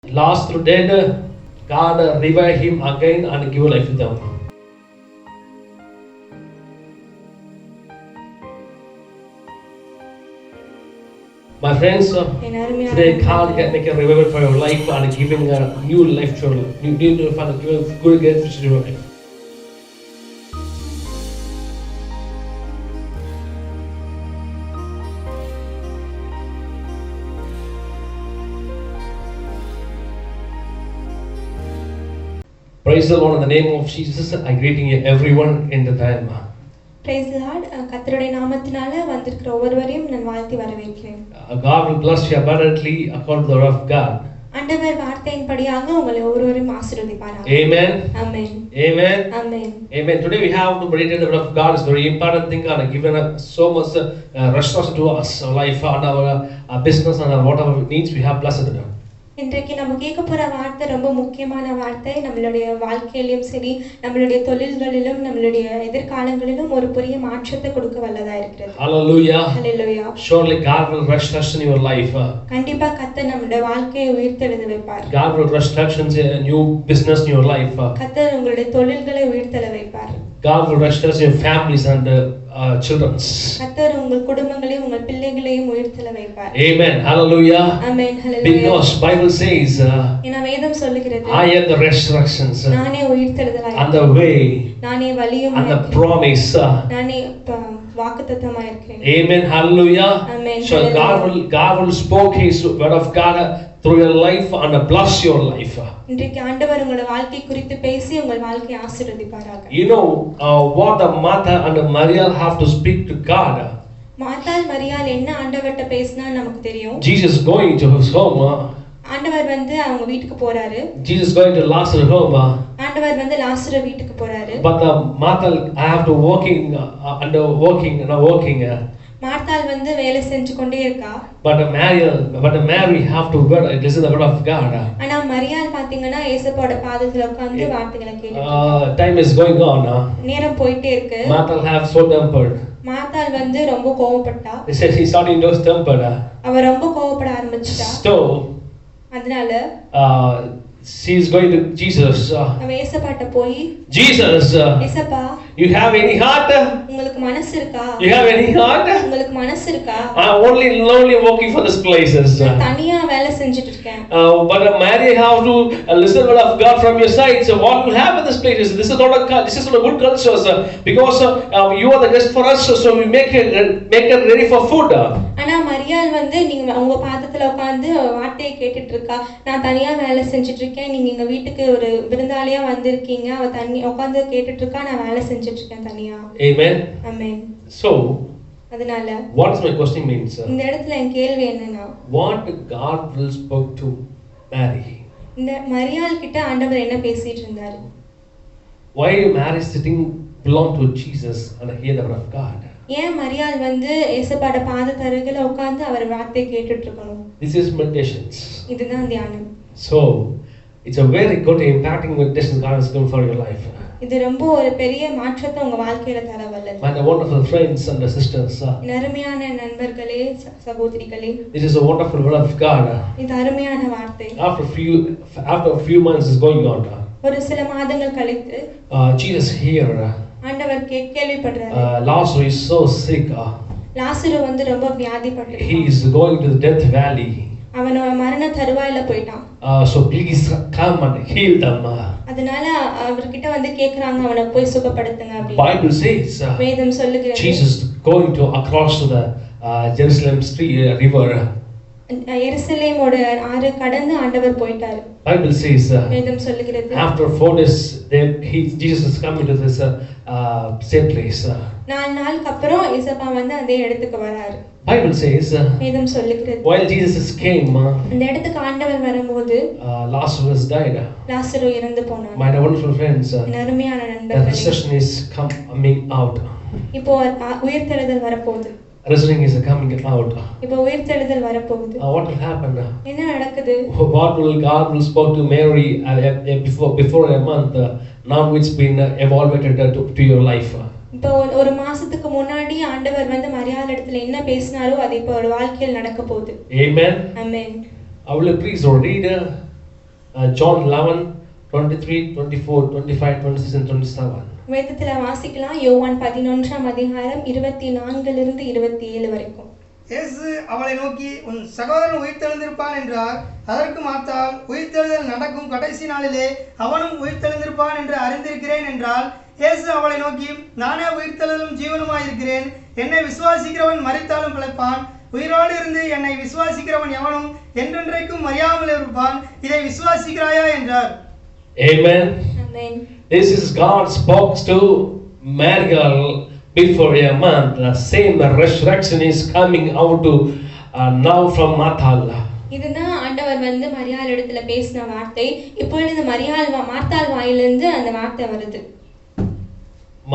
Lazarus dead, God revived him again and give life to them. My friends, today God can make a revival for your life and giving a new life to you. New life and give a good gift to your life. Praise the Lord in the name of Jesus. I greeting you everyone in the time. Praise the Lord. கர்த்தருடைய நாமத்தினால வந்திருக்கிற ஒவ்வொருவரையும் நான் வாழ்த்தி வரவேற்கிறேன். God will bless you abundantly according to the word of God. ஆண்டவர் வார்த்தையின்படியாக உங்களை ஒவ்வொருவரையும் ஆசீர்வதிப்பாராக. Amen. Amen. Amen. Amen. Amen. Today we have to meditate the word of God. It's very important thing and given so much resources to us, our life and our business and whatever needs we have blessed it. இன்றைக்கு நம்ம கேட்க போற வார்த்தை ரொம்ப முக்கியமான வார்த்தை. நம்மளுடைய வாழ்க்கையிலும் சரி, நம்மளுடைய தொழில்களிலும், நம்மளுடைய எதிர்காலங்களிலும் ஒரு பெரிய மாற்றத்தை கொடுக்க வல்லதா இருக்கிறது. Hallelujah. Hallelujah. Surely God will restore in your life. கண்டிப்பா கர்த்தர் நம்மளுடைய வாழ்க்கையை உயிர்த்தெழுத வைப்பார். God will restore a new business in your life. கர்த்தர் உங்களுடைய தொழில்களை உயிர்த்தெழ வைப்பார். God will restore your families and children's. கர்த்தர் உங்கள் குடும்பங்களையும் உங்கள் பிள்ளைகளையும் உயிர்த்தெழ வைப்பார். Amen. Hallelujah. Amen. Hallelujah. Because Bible says ஏனா வேதம் சொல்லுகிறது I am the resurrections நானே உயிர்த்தெழுதலாய் and the way நானே வழியும் and the promise. நானே வாக்குத்தத்தமாய் இருக்கிறேன். Amen. Hallelujah. Amen. So God will spoke his word of God through your life and bless your life. இன்றைக்கு ஆண்டவர் உங்கள் வாழ்க்கை குறித்து பேசி உங்கள் வாழ்க்கையை ஆசீர்வதிப்பாராக. You know what the Martha and Maria have to speak to God. மார்த்தாள் மரியாள் என்ன ஆண்டவர்ட்ட பேசினா நமக்கு தெரியும். Jesus going to his home. ஆண்டவர் வந்து அவங்க வீட்டுக்கு போறாரு. Jesus going to Lazarus home. ஆண்டவர் வந்து லாசரு வீட்டுக்கு போறாரு. But Martha have to working. மார்த்தாள் வந்து வேலை செஞ்சு கொண்டே இருக்கா. But Mary have to listen the word of God. ஆனா மரியாள் பாத்தீங்கன்னா இயேசுவோட பாதத்துல உட்கார்ந்து வார்த்தைகளை கேட்டுட்டு time is going on. நேரம் போயிட்டே இருக்கு. Martha have so tempered. மார்த்தாள் வந்து ரொம்ப கோவப்பட்டா. He said he starting to temper. அவ ரொம்ப கோவப்பட ஆரம்பிச்சிட்டா. So அதனால she is going to Jesus. அவ இயேசுபாட்ட போய் Jesus, இயேசுப்பா you have any heart? உங்களுக்கு மனசு இருக்கா? You have any heart? உங்களுக்கு மனசு இருக்கா? Only lonely walking for these places. தனியா வேலை செஞ்சிட்டு இருக்கேன். But Mary have to listen word of God from your side. So what will happen in this place? This is not a good culture, sir. Because you are the guest for us, so we make it ready for food. ஆனா மரியாள் வந்து நீங்க உங்க பாதத்துல உட்கார்ந்து வார்த்தையை கேட்டுட்டு இருக்கா. நான் தனியா வேலை செஞ்சிட்டு இருக்கேன். நீங்க எங்க வீட்டுக்கு ஒரு விருந்தாளியா வந்திருக்கீங்க. அவ தனியா உட்கார்ந்து கேட்டுட்டு இருக்கா. நான் வேலை செஞ்சிட்டு இருக்கேன் தனியா. Amen. Amen. So அதனால what is my question means? இந்த இடத்துல என் கேள்வி என்னன்னா what God will spoke to Mary? இந்த மரியாள் கிட்ட ஆண்டவர் என்ன பேசிட்டு இருந்தாரு? Why Mary sitting belong to Jesus and hear the word of God? ஏன் மரியாள் வந்து இயேசுவோட பாதத்தருகில உட்கார்ந்து அவர் வார்த்தை கேட்டுட்டு இருக்கணும்? This is meditations. இதுதான் தியானம். So it's a very good impacting meditation God is going for your life. இது ரொம்ப ஒரு பெரிய மாற்றத்தை உங்க வாழ்க்கையில தர வல்லது. My wonderful friends and sisters. அருமையான நண்பர்களே சகோதரிகளே. This is a wonderful word of God. இது அருமையான வார்த்தை. After a few months is going on. ஒரு சில மாதங்கள் கழித்து Jesus here. ஆண்டவர் கேள்விப்படுறாரு. Lazarus is so sick. லாசரு வந்து ரொம்ப வியாதிப்பட்டிருக்கான். He is going to the death valley. அவன் மரண தருவாயில போய்ட்டான். So please come and heal them. அதனால அவர்கிட்ட வந்து கேக்குறாங்க அவனை போய் சுகப்படுத்துங்க அப்படி. Bible says வேதம் சொல்லுகிறது Jesus going to across to the Jerusalem river. எருசலேமோட ஆறு கடந்து ஆண்டவர் போயிட்டாரு. Bible says வேதம் சொல்லுகிறது after 4 days Jesus is coming to this same place. 4 நாளுக்கு அப்புறம் இயேசுப்பா வந்து அதே இடத்துக்கு வராரு. Bible says வேதம் சொல்லுகிறது while Jesus came இந்த இடத்துக்கு ஆண்டவர் வரும்போது Lazarus died. லாசரு இறந்து போனான். My wonderful friends, அருமையான the நண்பர்களே, resurrection is coming out. இப்போ உயிர்த்தெழுதல் வரப்போகுது. Resurrection is coming out. இப்போ உயிர்த்தெழுதல் வரப்போகுது. What will happen? என்ன நடக்குது? What will God will spoke to Mary before a month. Now it's been evaluated to your life. இப்போ ஒரு மாசத்துக்கு முன்னாடி ஆண்டவர் வந்து மரியாள் இடத்துல என்ன பேசினாரோ அது இப்போ ஒரு வாழ்க்கையில் நடக்க போகுது. Amen. Amen. I will please read John 11, 23, 24, 25, 26 and 27. வேதத்துல வாசிக்கலாம். யோவான் 11ஆம் அதிகாரம் 24 27 வரைக்கும். இயேசு அவளை நோக்கி, உன் சகோதரன் உயிர்த்தெழுந்திருப்பான் என்றார். அதற்கு மார்த்தாள், உயிர்த்தெழுதல் நடக்கும் கடைசி நாளிலே அவனும் உயிர்த்தெழுந்திருப்பான் என்று அறிந்திருக்கிறேன் என்றால். இயேசு அவளை நோக்கி, நானே உயிர்த்தெழுதலும் ஜீவனுமாயிருக்கிறேன். என்னை விசுவாசிக்கிறவன் மரித்தாலும் பிழைப்பான். உயிரோடு இருந்து என்னை விசுவாசிக்கிறவன் எவனும் என்றென்றைக்கும் மறியாமல் இருப்பான். இதை விசுவாசிக்கிறாயா என்றார். Amen. Amen. This is God spoke to Mariel before a month. The same resurrection is coming out to now from Martha. இதுதான் ஆண்டவர் வந்து மரியாள் இடத்துல பேசின வார்த்தை. இப்பொழுது மார்த்தாள் வாயிலிருந்து அந்த வார்த்தை வருது.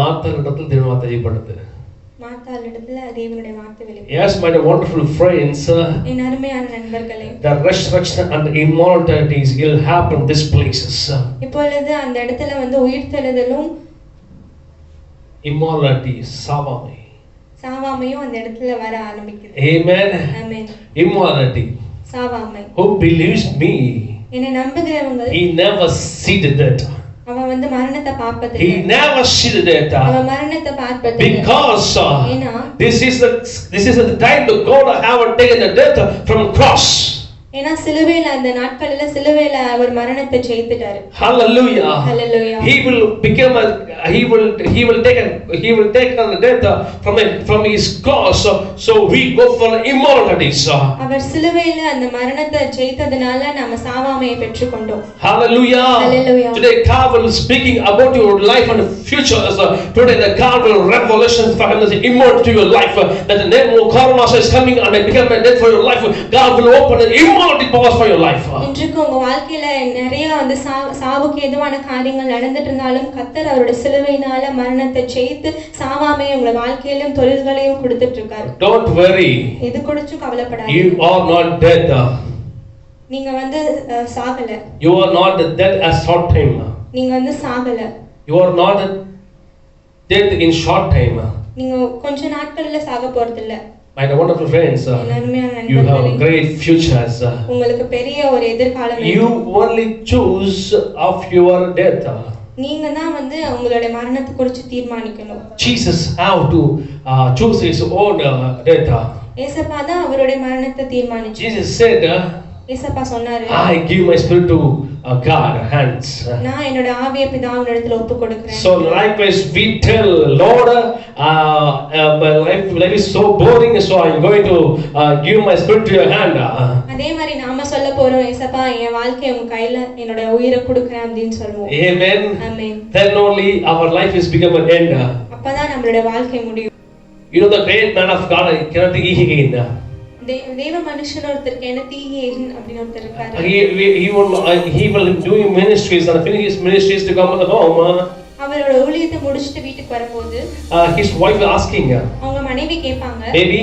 மார்த்தாள் இடத்துல தேவனுடைய வார்த்தை வெளிப்படுது. மார்த்தாள் இடத்துல தேவனுடைய வார்த்தை வெளிப்படுது. Yes, my wonderful friends. என் அருமையான நண்பர்களே, the resurrection and the immortalities will happen these places. இப்பொழுது அந்த இடத்துல வந்து உயிர்த்தெழுதலும் immortality, சாவாமையும் அந்த இடத்துல வர ஆரம்பிக்குது. Amen. Amen. Immortality. சாவாமை. Who believes me? என்னை நம்புகிறவங்க. He never see the death. அவன் வந்து மரணத்தை பார்ப்பதில்லை. He never see the death. அவன் மரணத்தை பார்ப்பதில்லை. Because ஏனா this is the time to God have taken the death from cross. ஏனா சிலுவையில அந்த நாட்களில சிலுவையில அவர் மரணத்தை ஜெயித்துட்டாரு. Hallelujah. Hallelujah. He will take the death from his cross, so we go for immortality. அவர் சிலுவையில அந்த மரணத்தை ஜெயித்ததனால நாம சாவாமையை பெற்றுக்கொண்டோம். Hallelujah. Hallelujah. Today God will speaking about your life and future. Today the God will revelation for him the immortal to your life, that the name of Coronas is coming and become a death for your life. God will open an immortality powers for your life. இன்றைக்கு உங்க வாழ்க்கையில நிறைய வந்து சாவுக்கு எதுவான காரியங்கள் நடந்துட்டு இருந்தாலும் கர்த்தர் அவருடைய சிலுவையினால மரணத்தை ஜெயித்து சாவாமையை உங்க வாழ்க்கையிலும் தொழில்களையும் கொடுத்துட்டு இருக்காரு. Don't worry. எது குறிச்சும் கவலைப்படாதீங்க. You are not dead. நீங்க வந்து சாகல. You are not dead as short time. நீங்க வந்து சாகல. You are not dead in short time. நீங்க கொஞ்ச நாட்கள்ல சாக போறது இல்ல. My wonderful friends, you have great futures. உங்களுக்கு பெரிய ஒரு எதிர்காலம் இருக்கு. You only choose of your death. நீங்க தான் வந்து உங்களுடைய மரணத்தை குறித்து தீர்மானிக்கணும். Jesus have to choose his own death. இயேசுப்பா தான் அவருடைய மரணத்தை தீர்மானிச்சார். Jesus said, இயேசுப்பா சொன்னாரு, I give my spirit to God hands. நான் என்னோட ஆவியை பிதாவினிடத்தில் ஒப்புக்கொடுக்கிறேன். So likewise we tell Lord, my life is so boring, so I'm going to give my spirit to your hand. அதே மாதிரி நாம சொல்ல போறோம், இயேசுப்பா என் வாழ்க்கையை உங்க கையில என்னோட உயிரை கொடுக்கிறேன் அப்படினு சொல்லுவோம். Amen. Amen. Then only our life is become an end. அப்பதான் நம்மளுடைய வாழ்க்கை முடியும். You know the great man of God, cannot think he again. தேவ மனுஷன் ஒருத்தருக்கு என்ன தீயேன் அப்படின ஒருத்தர் இருக்காரு. He will do ministries and finish his ministries to come home. அவரோட ஊழியத்தை முடிச்சிட்டு வீட்டுக்கு வரும்போது his wife asking, அவங்க மனைவி கேட்பாங்க, baby,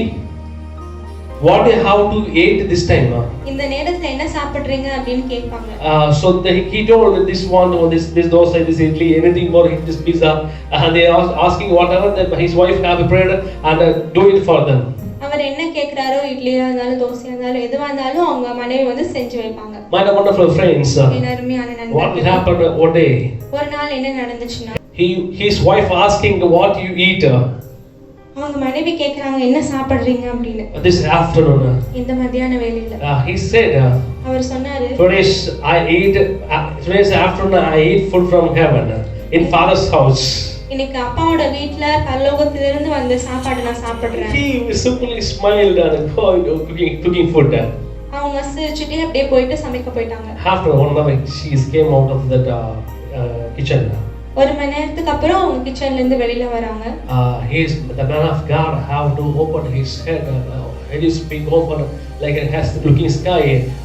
what do you have to eat this time? இந்த நேரத்துல என்ன சாப்பிடுறீங்க அப்படினு கேட்பாங்க. So he told this one or this dosa, this idli, anything more, this pizza, and they are asking whatever that his wife have prepared and do it for them. அவர் என்ன கேக்குறாரோ, இட்லியா இருந்தாலும் தோசையா இருந்தாலும் எதுவா இருந்தாலும் அவங்க மனைவி வந்து செஞ்சு வைப்பாங்க. My wonderful friends, what happened one day? ஒரு நாள் என்ன நடந்துச்சுன்னா, his wife asking what you eat. அவங்க மனைவி கேக்குறாங்க என்ன சாப்பிடுறீங்க அப்படினு. This afternoon. இந்த மத்தியான வேளையில. He said, அவர் சொன்னாரு, today's afternoon I eat food from heaven in Father's house. இன்னைக்கு அப்பாவோட வீட்ல பரலோகத்துல இருந்து வந்த சாப்பாடு நான் சாப்பிடுறேன். He simply smiled and cooking food. அவங்க சிரிச்சிட்டே அப்படியே போயிட்டு சமைக்க போயிட்டாங்க. After 1 hour she came out of that kitchen. ஒரு மணி நேரத்துக்கு அப்புறம் அவங்க கிச்சன்ல இருந்து வெளியில வராங்க. The man of God have to open his head. It is being open like it has looking sky.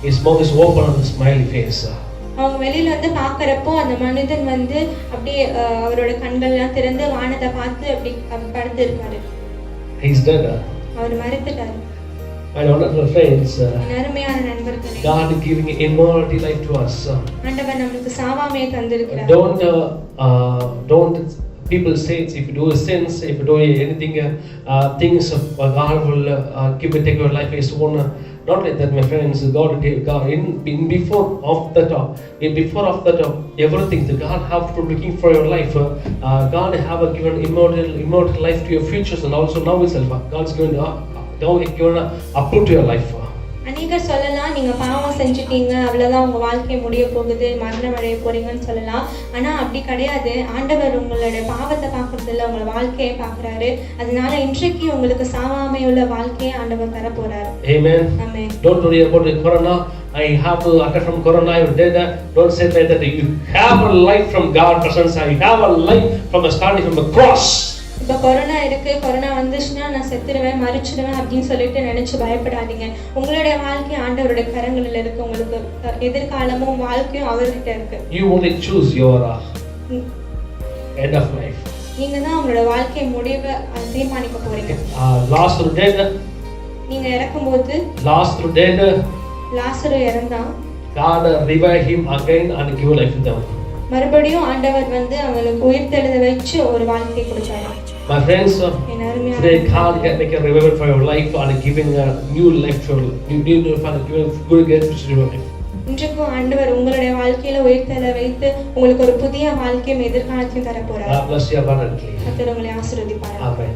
His mouth is open with a smiley face. அவங்க வெளியில வந்து பார்க்கறப்போ அந்த மனிதன் வந்து அப்படியே அவரோட கண்கள்லாம் திறந்து வானத்தை பார்த்து அப்படி படுத்து இருக்காரு. He is dead. Our மரித்துட்டாரு. My wonderful friends, அருமையான நண்பர்களே, God giving immortality life to us. ஆண்டவர் நமக்கு சாவாமையை தந்திருக்கிறார். Don't people say if you do sins, if you do anything, things God will take your life his own. Not like that, my friends. God in before of that, everything that God have to looking for your life. God have given immortal life to your futures, and also now itself, God's given approve to your life. அநேகர் சொல்லலாம், நீங்க பாவம் செஞ்சுட்டீங்க, அவ்வளவுதான் உங்க வாழ்க்கை முடிய போகுது, மரணம் அடைய போறீங்கன்னு சொல்லலாம். ஆனா அப்படி கிடையாது. ஆண்டவர் உங்களுடைய பாவத்தை பார்க்கறது இல்ல, உங்க வாழ்க்கையை பார்க்கறாரு. அதனால இன்றைக்கு உங்களுக்கு சாவாமையுள்ள வாழ்க்கையை ஆண்டவர் தர போறாரு. Amen. Amen. Don't worry about the corona. I have to attack from corona. I'm dead. Don't say that. You have a life from God's presence. I have a life from the starting from the cross. இப்போ corona இருக்கு, corona வந்துச்சுன்னா நான் செத்துருவேன், மறிச்சிடுவேன் அப்படின்னு சொல்லிட்டு நினைச்சு பயப்படாதீங்க. உங்களுடைய வாழ்க்கை ஆண்டவருடைய கரங்களில் இருக்கு. உங்களுக்கு எதிர்காலமும் வாழ்க்கையும் அவர்கிட்ட இருக்கு. You only choose your end of life. நீங்க தான் உங்களோட வாழ்க்கை முடிவை தீர்மானிக்க போறீங்க. Lazarus dead. நீங்க இறக்கும்போது லாசரு இறந்தான். God revived him again and give life to them. மறுபடியும் ஆண்டவர் வந்து அவங்களுக்கு உயிர்த்தெழுத வச்சு ஒரு வாழ்க்கை கொடுத்தாரு. My friends, today God can make a revival for your life and giving a new life for you. New life and giving good get future life. இன்றைக்கும் ஆண்டவர் உங்களுடைய வாழ்க்கையில உயிர்த்தெழ வைத்து உங்களுக்கு ஒரு புதிய வாழ்க்கையும் எதிர்காலத்தையும் தர போறார். God bless you abundantly. கர்த்தர் உங்களை ஆசீர்வதிப்பார். Amen.